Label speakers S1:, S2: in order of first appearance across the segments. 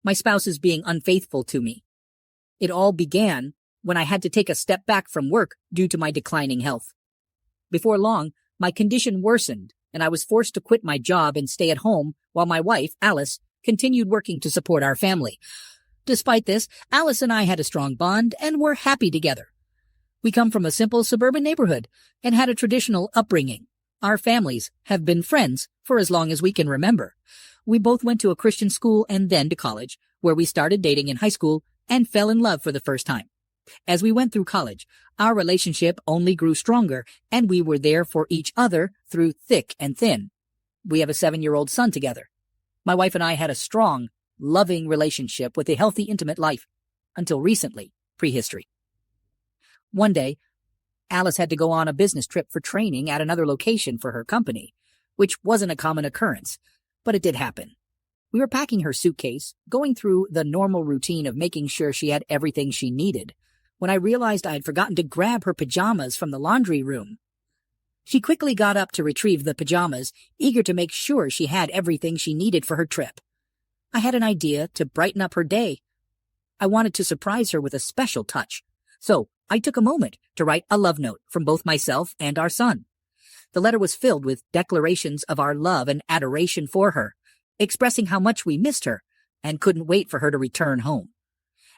S1: my spouse is being unfaithful to me. It all began when I had to take a step back from work due to my declining health. Before long, my condition worsened, and I was forced to quit my job and stay at home while my wife, Alice, continued working to support our family. Despite this, Alice and I had a strong bond and were happy together. We come from a simple suburban neighborhood and had a traditional upbringing. Our families have been friends for as long as we can remember. We both went to a Christian school and then to college, where we started dating in high school and fell in love for the first time. As we went through college, our relationship only grew stronger, and we were there for each other through thick and thin. We have a 7-year-old son together. My wife and I had a strong, loving relationship with a healthy, intimate life, until recently, prehistory. One day, Alice had to go on a business trip for training at another location for her company, which wasn't a common occurrence, but it did happen. We were packing her suitcase, going through the normal routine of making sure she had everything she needed, when I realized I had forgotten to grab her pajamas from the laundry room. She quickly got up to retrieve the pajamas, eager to make sure she had everything she needed for her trip. I had an idea to brighten up her day. I wanted to surprise her with a special touch, so I took a moment to write a love note from both myself and our son. The letter was filled with declarations of our love and adoration for her, expressing how much we missed her and couldn't wait for her to return home.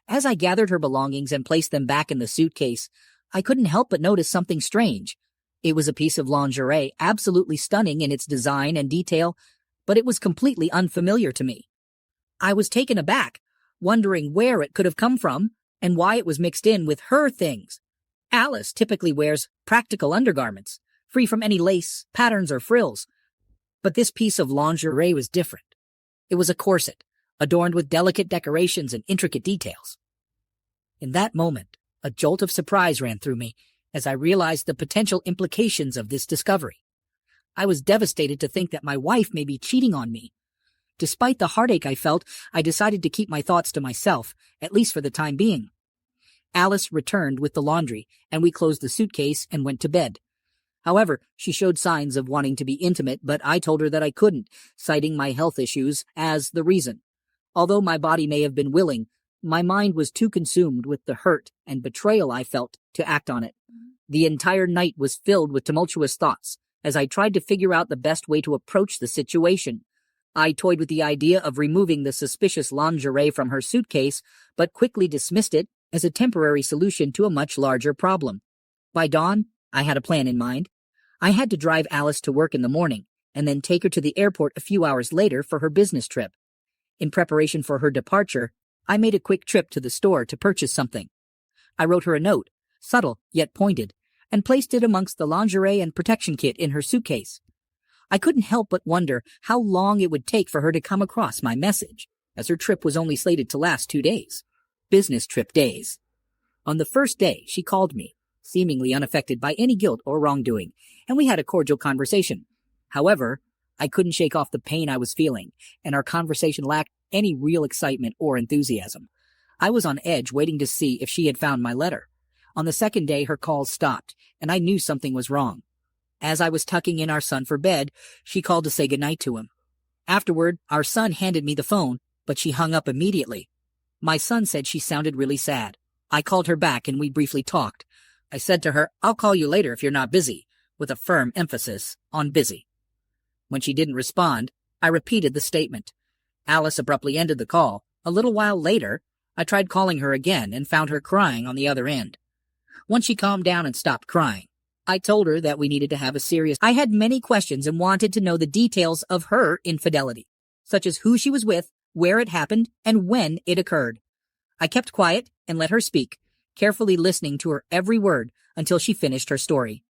S1: As I gathered her belongings and placed them back in the suitcase, I couldn't help but notice something strange. It was a piece of lingerie, absolutely stunning in its design and detail, but it was completely unfamiliar to me. I was taken aback, wondering where it could have come from and why it was mixed in with her things. Alice typically wears practical undergarments, free from any lace, patterns, or frills. But this piece of lingerie was different. It was a corset, adorned with delicate decorations and intricate details. In that moment, a jolt of surprise ran through me as I realized the potential implications of this discovery. I was devastated to think that my wife may be cheating on me. Despite the heartache I felt, I decided to keep my thoughts to myself, at least for the time being. Alice returned with the laundry, and we closed the suitcase and went to bed. However, she showed signs of wanting to be intimate, but I told her that I couldn't, citing my health issues as the reason. Although my body may have been willing, my mind was too consumed with the hurt and betrayal I felt to act on it. The entire night was filled with tumultuous thoughts as I tried to figure out the best way to approach the situation. I toyed with the idea of removing the suspicious lingerie from her suitcase, but quickly dismissed it as a temporary solution to a much larger problem. By dawn, I had a plan in mind. I had to drive Alice to work in the morning, and then take her to the airport a few hours later for her business trip. In preparation for her departure, I made a quick trip to the store to purchase something. I wrote her a note, subtle yet pointed, and placed it amongst the lingerie and protection kit in her suitcase. I couldn't help but wonder how long it would take for her to come across my message, as her trip was only slated to last 2 days. Business trip days. On the first day, she called me, seemingly unaffected by any guilt or wrongdoing, and we had a cordial conversation. However, I couldn't shake off the pain I was feeling, and our conversation lacked any real excitement or enthusiasm. I was on edge, waiting to see if she had found my letter. On the second day, her calls stopped, and I knew something was wrong. As I was tucking in our son for bed, she called to say goodnight to him. Afterward, our son handed me the phone, but she hung up immediately. My son said she sounded really sad. I called her back and we briefly talked. I said to her, "I'll call you later if you're not busy," with a firm emphasis on busy. When she didn't respond, I repeated the statement. Alice abruptly ended the call. A little while later, I tried calling her again and found her crying on the other end. Once she calmed down and stopped crying, I told her that we needed to have a serious... I had many questions and wanted to know the details of her infidelity, such as who she was with, where it happened, and when it occurred. I kept quiet and let her speak, carefully listening to her every word until she finished her story.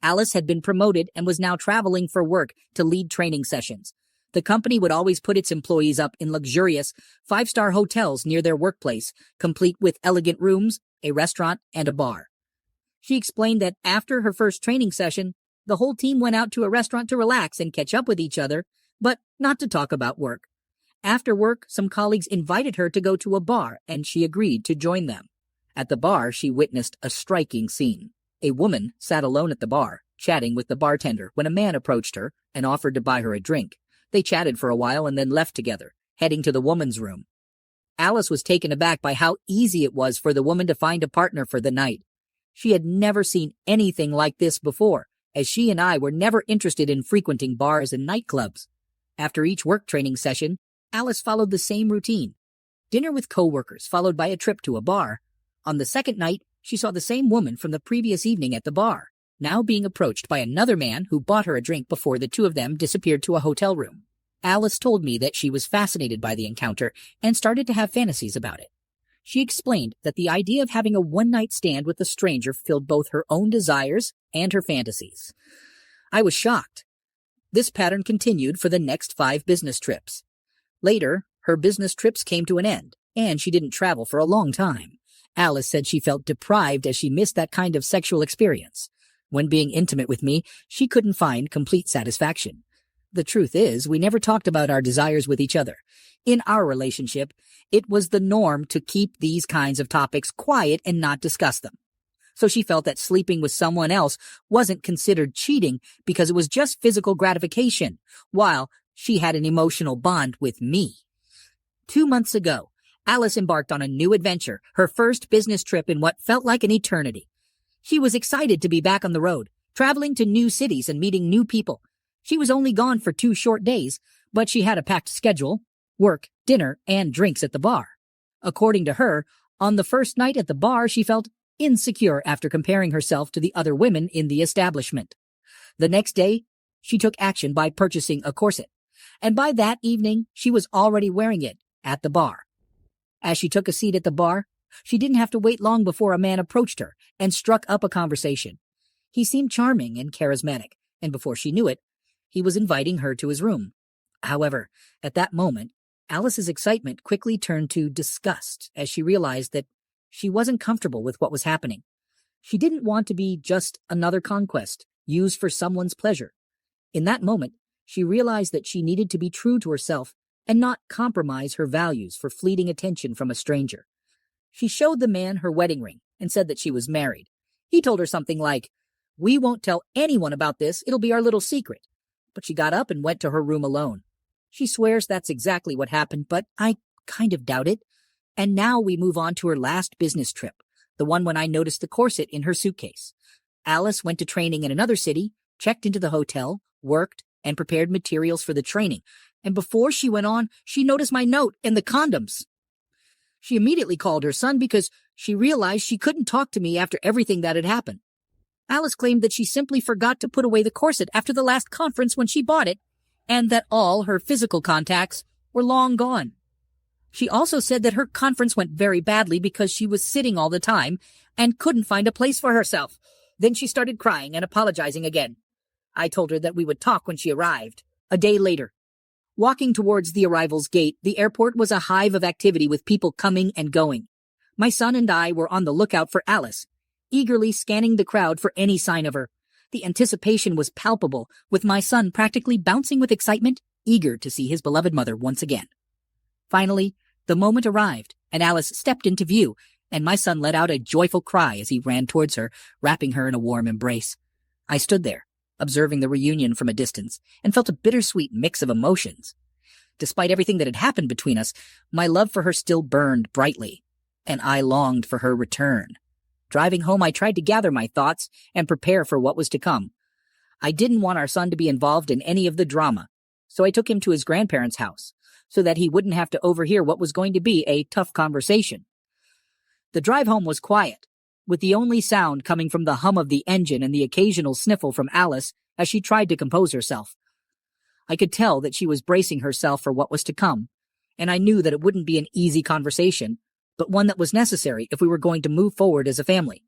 S1: Alice had been promoted and was now traveling for work to lead training sessions. The company would always put its employees up in luxurious, 5-star hotels near their workplace, complete with elegant rooms, a restaurant, and a bar. She explained that after her first training session, the whole team went out to a restaurant to relax and catch up with each other, but not to talk about work. After work, some colleagues invited her to go to a bar, and she agreed to join them. At the bar, she witnessed a striking scene. A woman sat alone at the bar, chatting with the bartender, when a man approached her and offered to buy her a drink. They chatted for a while and then left together, heading to the woman's room. Alice was taken aback by how easy it was for the woman to find a partner for the night. She had never seen anything like this before, as she and I were never interested in frequenting bars and nightclubs. After each work training session, Alice followed the same routine. Dinner with coworkers, followed by a trip to a bar. On the second night, she saw the same woman from the previous evening at the bar, now being approached by another man who bought her a drink before the two of them disappeared to a hotel room. Alice told me that she was fascinated by the encounter and started to have fantasies about it. She explained that the idea of having a one-night stand with a stranger filled both her own desires and her fantasies. I was shocked. This pattern continued for the next 5 business trips. Later, her business trips came to an end, and she didn't travel for a long time. Alice said she felt deprived as she missed that kind of sexual experience. When being intimate with me, she couldn't find complete satisfaction. The truth is, we never talked about our desires with each other. In our relationship, it was the norm to keep these kinds of topics quiet and not discuss them. So she felt that sleeping with someone else wasn't considered cheating because it was just physical gratification, while she had an emotional bond with me. 2 months ago, Alice embarked on a new adventure, her first business trip in what felt like an eternity. She was excited to be back on the road, traveling to new cities and meeting new people. She was only gone for 2 short days, but she had a packed schedule, work, dinner, and drinks at the bar. According to her, on the first night at the bar, she felt insecure after comparing herself to the other women in the establishment. The next day, she took action by purchasing a corset, and by that evening, she was already wearing it at the bar. As she took a seat at the bar, she didn't have to wait long before a man approached her and struck up a conversation. He seemed charming and charismatic, and before she knew it, he was inviting her to his room. However, at that moment, Alice's excitement quickly turned to disgust as she realized that she wasn't comfortable with what was happening. She didn't want to be just another conquest, used for someone's pleasure. In that moment, she realized that she needed to be true to herself and not compromise her values for fleeting attention from a stranger. She showed the man her wedding ring and said that she was married. He told her something like, "We won't tell anyone about this, it'll be our little secret." But she got up and went to her room alone. She swears that's exactly what happened, but I kind of doubt it. And now we move on to her last business trip, the one when I noticed the corset in her suitcase. Alice went to training in another city, checked into the hotel, worked, and prepared materials for the training. And before she went on, she noticed my note and the condoms. She immediately called her son because she realized she couldn't talk to me after everything that had happened. Alice claimed that she simply forgot to put away the corset after the last conference when she bought it, and that all her physical contacts were long gone. She also said that her conference went very badly because she was sitting all the time and couldn't find a place for herself. Then she started crying and apologizing again. I told her that we would talk when she arrived. A day later, walking towards the arrival's gate, the airport was a hive of activity with people coming and going. My son and I were on the lookout for Alice, eagerly scanning the crowd for any sign of her. The anticipation was palpable, with my son practically bouncing with excitement, eager to see his beloved mother once again. Finally, the moment arrived, and Alice stepped into view, and my son let out a joyful cry as he ran towards her, wrapping her in a warm embrace. I stood there, observing the reunion from a distance, and felt a bittersweet mix of emotions. Despite everything that had happened between us, my love for her still burned brightly, and I longed for her return. Driving home, I tried to gather my thoughts and prepare for what was to come. I didn't want our son to be involved in any of the drama, so I took him to his grandparents' house, so that he wouldn't have to overhear what was going to be a tough conversation. The drive home was quiet, with the only sound coming from the hum of the engine and the occasional sniffle from Alice as she tried to compose herself. I could tell that she was bracing herself for what was to come, and I knew that it wouldn't be an easy conversation, but one that was necessary if we were going to move forward as a family.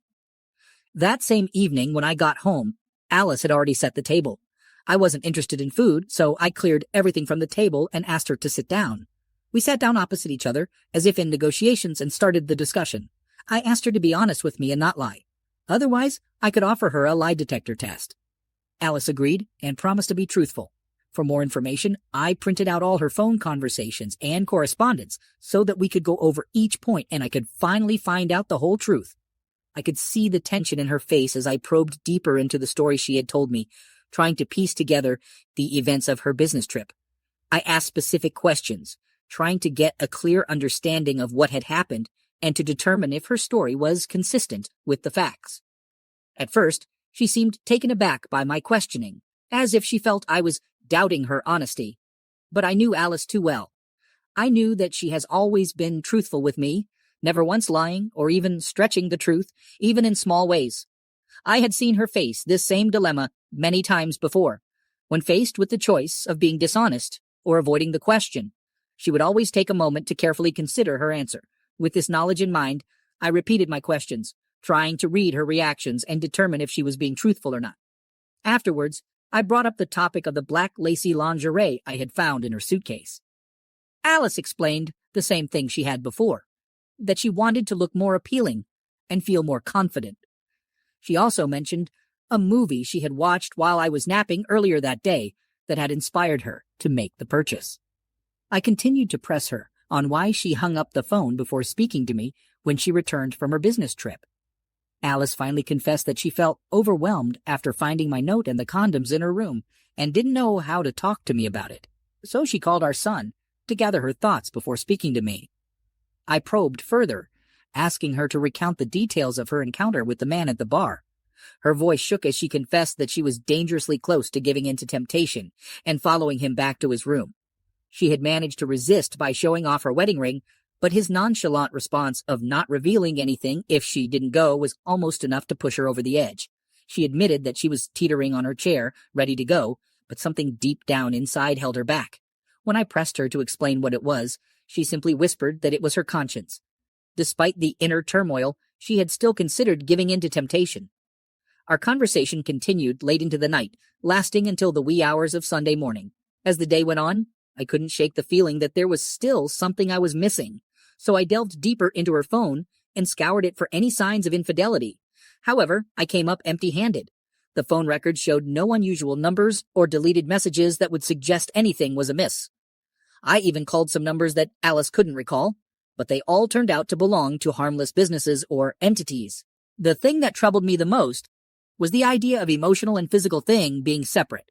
S1: That same evening, when I got home, Alice had already set the table. I wasn't interested in food, so I cleared everything from the table and asked her to sit down. We sat down opposite each other, as if in negotiations, and started the discussion. I asked her to be honest with me and not lie. Otherwise, I could offer her a lie detector test. Alice agreed and promised to be truthful. For more information, I printed out all her phone conversations and correspondence so that we could go over each point and I could finally find out the whole truth. I could see the tension in her face as I probed deeper into the story she had told me, trying to piece together the events of her business trip. I asked specific questions, trying to get a clear understanding of what had happened and to determine if her story was consistent with the facts. At first, she seemed taken aback by my questioning, as if she felt I was doubting her honesty. But I knew Alice too well. I knew that she has always been truthful with me, never once lying or even stretching the truth, even in small ways. I had seen her face this same dilemma many times before. When faced with the choice of being dishonest or avoiding the question, she would always take a moment to carefully consider her answer. With this knowledge in mind, I repeated my questions, trying to read her reactions and determine if she was being truthful or not. Afterwards, I brought up the topic of the black lacy lingerie I had found in her suitcase. Alice explained the same thing she had before, that she wanted to look more appealing and feel more confident. She also mentioned a movie she had watched while I was napping earlier that day that had inspired her to make the purchase. I continued to press her on why she hung up the phone before speaking to me when she returned from her business trip. Alice finally confessed that she felt overwhelmed after finding my note and the condoms in her room and didn't know how to talk to me about it. So she called our son to gather her thoughts before speaking to me. I probed further, asking her to recount the details of her encounter with the man at the bar. Her voice shook as she confessed that she was dangerously close to giving in to temptation and following him back to his room. She had managed to resist by showing off her wedding ring, but his nonchalant response of not revealing anything if she didn't go was almost enough to push her over the edge. She admitted that she was teetering on her chair, ready to go, but something deep down inside held her back. When I pressed her to explain what it was, she simply whispered that it was her conscience. Despite the inner turmoil, she had still considered giving in to temptation. Our conversation continued late into the night, lasting until the wee hours of Sunday morning. As the day went on, I couldn't shake the feeling that there was still something I was missing, so I delved deeper into her phone and scoured it for any signs of infidelity. However, I came up empty-handed. The phone records showed no unusual numbers or deleted messages that would suggest anything was amiss. I even called some numbers that Alice couldn't recall, but they all turned out to belong to harmless businesses or entities. The thing that troubled me the most was the idea of emotional and physical thing being separate.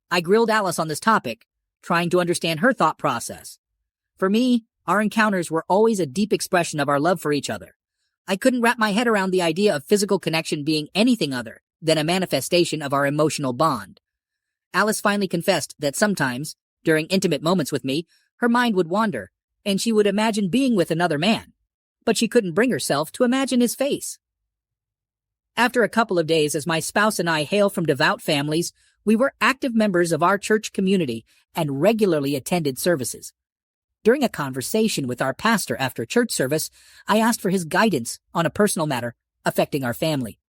S1: I grilled Alice on this topic, trying to understand her thought process. For me, our encounters were always a deep expression of our love for each other. I couldn't wrap my head around the idea of physical connection being anything other than a manifestation of our emotional bond. Alice finally confessed that sometimes, during intimate moments with me, her mind would wander, and she would imagine being with another man, but she couldn't bring herself to imagine his face. After a couple of days, as my spouse and I hail from devout families, we were active members of our church community and regularly attended services. During a conversation with our pastor after church service, I asked for his guidance on a personal matter affecting our family.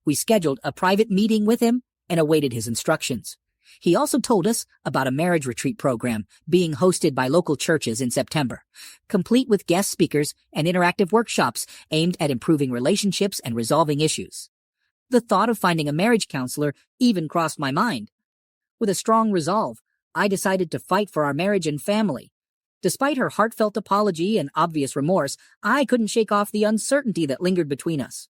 S1: We scheduled a private meeting with him and awaited his instructions. He also told us about a marriage retreat program being hosted by local churches in September, complete with guest speakers and interactive workshops aimed at improving relationships and resolving issues. The thought of finding a marriage counselor even crossed my mind. With a strong resolve, I decided to fight for our marriage and family. Despite her heartfelt apology and obvious remorse, I couldn't shake off the uncertainty that lingered between us.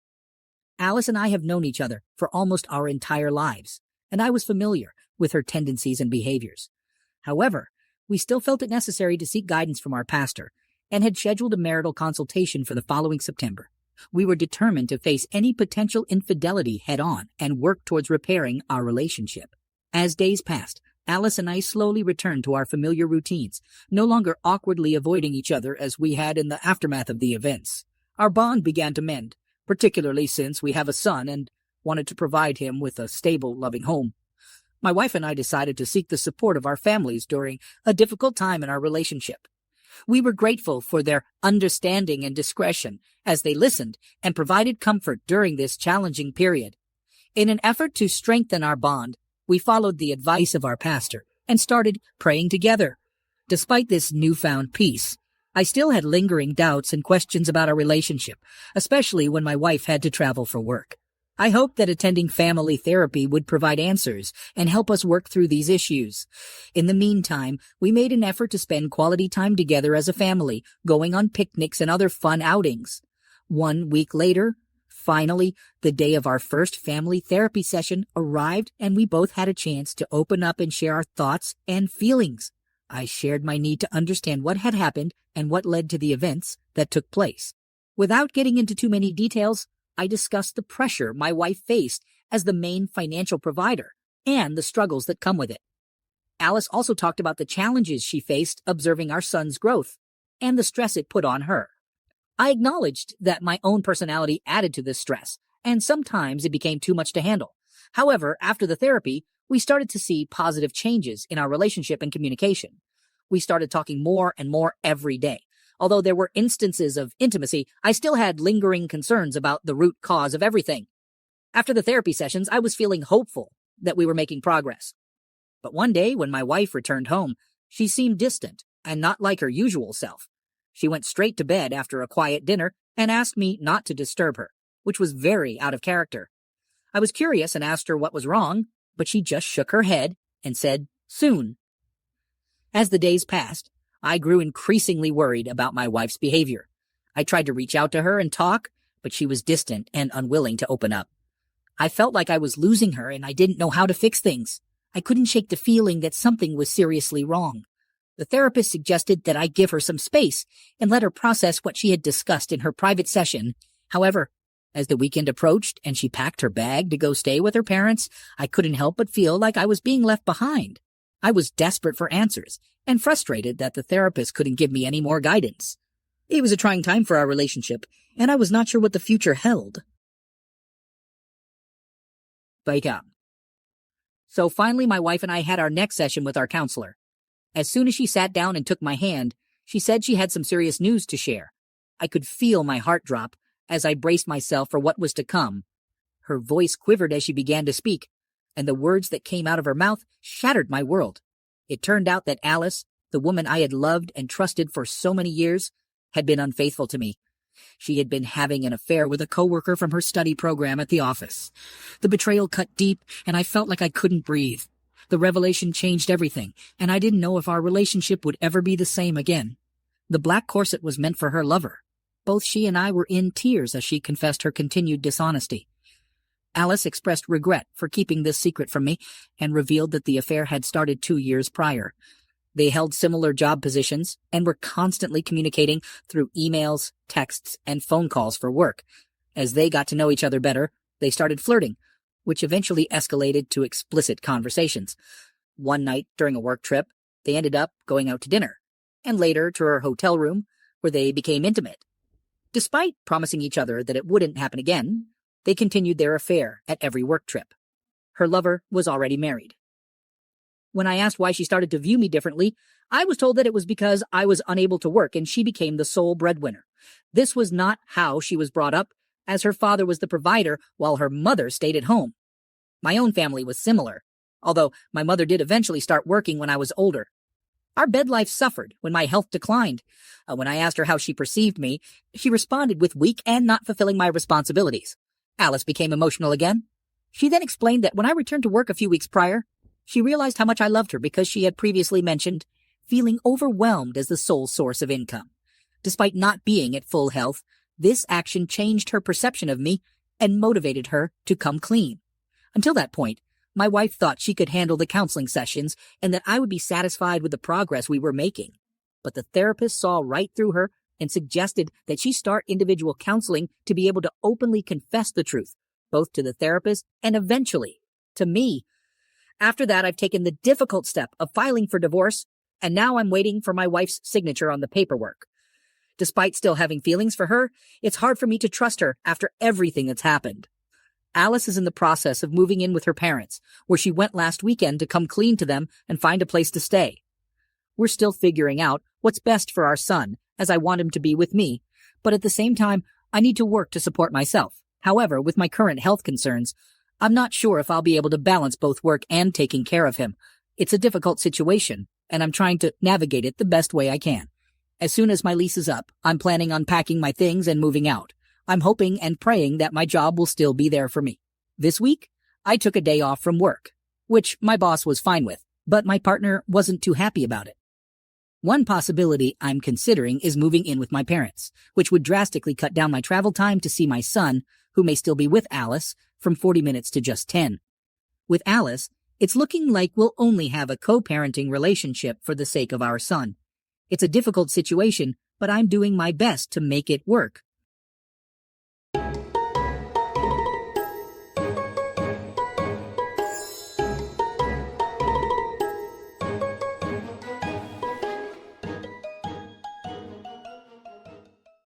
S1: Alice and I have known each other for almost our entire lives, and I was familiar with her tendencies and behaviors. However, we still felt it necessary to seek guidance from our pastor and had scheduled a marital consultation for the following September. We were determined to face any potential infidelity head-on and work towards repairing our relationship. As days passed, Alice and I slowly returned to our familiar routines, no longer awkwardly avoiding each other as we had in the aftermath of the events. Our bond began to mend, particularly since we have a son and wanted to provide him with a stable, loving home. My wife and I decided to seek the support of our families during a difficult time in our relationship. We were grateful for their understanding and discretion as they listened and provided comfort during this challenging period. In an effort to strengthen our bond, we followed the advice of our pastor and started praying together. Despite this newfound peace, I still had lingering doubts and questions about our relationship, especially when my wife had to travel for work. I hoped that attending family therapy would provide answers and help us work through these issues. In the meantime, we made an effort to spend quality time together as a family, going on picnics and other fun outings. 1 week later, finally, the day of our first family therapy session arrived and we both had a chance to open up and share our thoughts and feelings. I shared my need to understand what had happened and what led to the events that took place. Without getting into too many details, I discussed the pressure my wife faced as the main financial provider and the struggles that come with it. Alice also talked about the challenges she faced observing our son's growth and the stress it put on her. I acknowledged that my own personality added to this stress, and sometimes it became too much to handle. However, after the therapy, we started to see positive changes in our relationship and communication. We started talking more and more every day. Although there were instances of intimacy, I still had lingering concerns about the root cause of everything. After the therapy sessions, I was feeling hopeful that we were making progress. But one day, when my wife returned home, she seemed distant and not like her usual self. She went straight to bed after a quiet dinner and asked me not to disturb her, which was very out of character. I was curious and asked her what was wrong, but she just shook her head and said, "Soon." As the days passed, I grew increasingly worried about my wife's behavior. I tried to reach out to her and talk, but she was distant and unwilling to open up. I felt like I was losing her and I didn't know how to fix things. I couldn't shake the feeling that something was seriously wrong. The therapist suggested that I give her some space and let her process what she had discussed in her private session. However, as the weekend approached and she packed her bag to go stay with her parents, I couldn't help but feel like I was being left behind. I was desperate for answers and frustrated that the therapist couldn't give me any more guidance. It was a trying time for our relationship, and I was not sure what the future held. So finally, my wife and I had our next session with our counselor. As soon as she sat down and took my hand, she said she had some serious news to share. I could feel my heart drop as I braced myself for what was to come. Her voice quivered as she began to speak, and the words that came out of her mouth shattered my world. It turned out that Alice, the woman I had loved and trusted for so many years, had been unfaithful to me. She had been having an affair with a coworker from her study program at the office. The betrayal cut deep, and I felt like I couldn't breathe. The revelation changed everything, and I didn't know if our relationship would ever be the same again. The black corset was meant for her lover. Both she and I were in tears as she confessed her continued dishonesty. Alice expressed regret for keeping this secret from me and revealed that the affair had started 2 years prior. They held similar job positions and were constantly communicating through emails, texts, and phone calls for work. As they got to know each other better, they started flirting, which eventually escalated to explicit conversations. One night during a work trip, they ended up going out to dinner, and later to her hotel room, where they became intimate. Despite promising each other that it wouldn't happen again, they continued their affair at every work trip. Her lover was already married. When I asked why she started to view me differently, I was told that it was because I was unable to work and she became the sole breadwinner. This was not how she was brought up, as her father was the provider while her mother stayed at home. My own family was similar, although my mother did eventually start working when I was older. Our bed life suffered when my health declined. When I asked her how she perceived me, she responded with weak and not fulfilling my responsibilities. Alice became emotional again. She then explained that when I returned to work a few weeks prior, she realized how much I loved her because she had previously mentioned feeling overwhelmed as the sole source of income. Despite not being at full health, this action changed her perception of me and motivated her to come clean. Until that point, my wife thought she could handle the counseling sessions and that I would be satisfied with the progress we were making. But the therapist saw right through her and suggested that she start individual counseling to be able to openly confess the truth, both to the therapist and eventually to me. After that, I've taken the difficult step of filing for divorce, and now I'm waiting for my wife's signature on the paperwork. Despite still having feelings for her, it's hard for me to trust her after everything that's happened. Alice is in the process of moving in with her parents, where she went last weekend to come clean to them and find a place to stay. We're still figuring out what's best for our son, as I want him to be with me, but at the same time, I need to work to support myself. However, with my current health concerns, I'm not sure if I'll be able to balance both work and taking care of him. It's a difficult situation, and I'm trying to navigate it the best way I can. As soon as my lease is up, I'm planning on packing my things and moving out. I'm hoping and praying that my job will still be there for me. This week, I took a day off from work, which my boss was fine with, but my partner wasn't too happy about it. One possibility I'm considering is moving in with my parents, which would drastically cut down my travel time to see my son, who may still be with Alice, from 40 minutes to just 10. With Alice, It's looking like we'll only have a co-parenting relationship for the sake of our son. It's a difficult situation, but I'm doing my best to make it work.